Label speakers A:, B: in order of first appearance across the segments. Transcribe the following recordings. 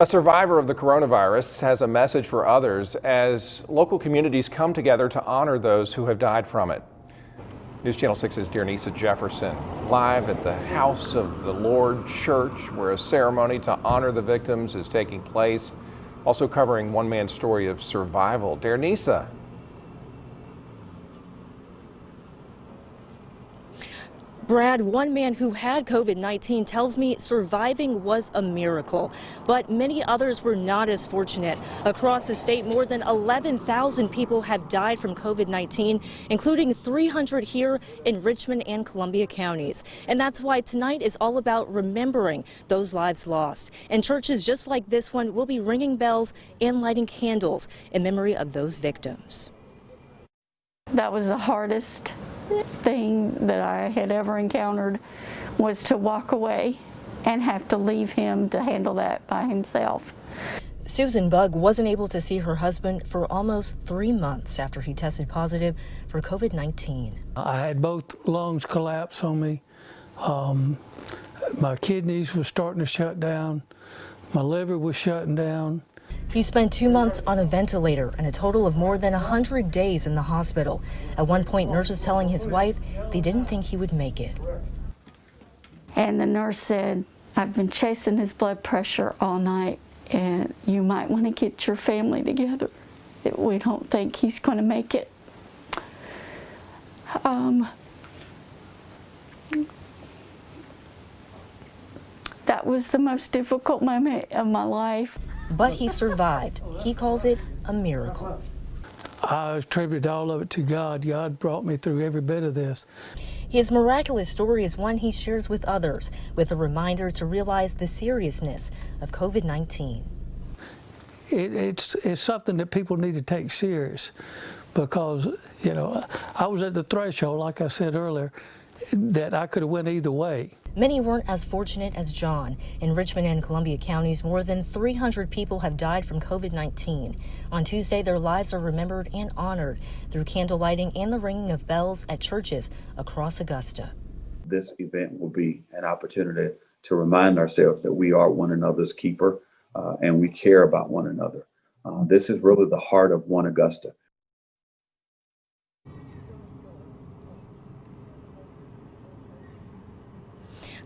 A: A survivor of the coronavirus has a message for others as local communities come together to honor those who have died from it. News Channel 6's Dearnisa Jefferson live at the House of the Lord Church, where a ceremony to honor the victims is taking place, also covering one man's story of survival. Dearnisa.
B: Brad, one man who had COVID-19 tells me surviving was a miracle, but many others were not as fortunate. Across the state, more than 11,000 people have died from COVID-19, including 300 here in Richmond and Columbia counties. And that's why tonight is all about remembering those lives lost. And churches just like this one will be ringing bells and lighting candles in memory of those victims.
C: That was the hardest thing that I had ever encountered, was to walk away and have to leave him to handle that by himself.
B: Susan Bugg wasn't able to see her husband for almost 3 months after he tested positive for COVID-19.
D: I had both lungs collapse on me. My kidneys were starting to shut down. My liver was shutting down.
B: He spent 2 months on a ventilator and a total of more than 100 days in the hospital. At one point, nurses telling his wife they didn't think he would make it.
C: And the nurse said, "I've been chasing his blood pressure all night, and you might want to get your family together. We don't think he's going to make it." That was the most difficult moment of my life.
B: But he survived. He calls it a miracle.
D: I attribute all of it to God. God brought me through every bit of this.
B: His miraculous story is one he shares with others, with a reminder to realize the seriousness of COVID-19.
D: It's something that people need to take serious, because, you know, I was at the threshold, like I said earlier, that I could have went either way.
B: Many weren't as fortunate as John. In Richmond and Columbia counties, more than 300 people have died from COVID-19. On Tuesday, their lives are remembered and honored through candle lighting and the ringing of bells at churches across Augusta.
E: This event will be an opportunity to remind ourselves that we are one another's keeper and we care about one another. This is really the heart of One Augusta.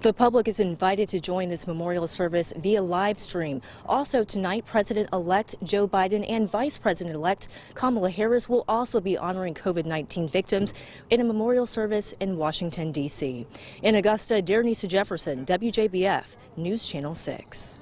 B: The public is invited to join this memorial service via live stream. Also tonight, President-elect Joe Biden and Vice President-elect Kamala Harris will also be honoring COVID-19 victims in a memorial service in Washington, D.C. In Augusta, Dearnisa Jefferson, WJBF, News Channel 6.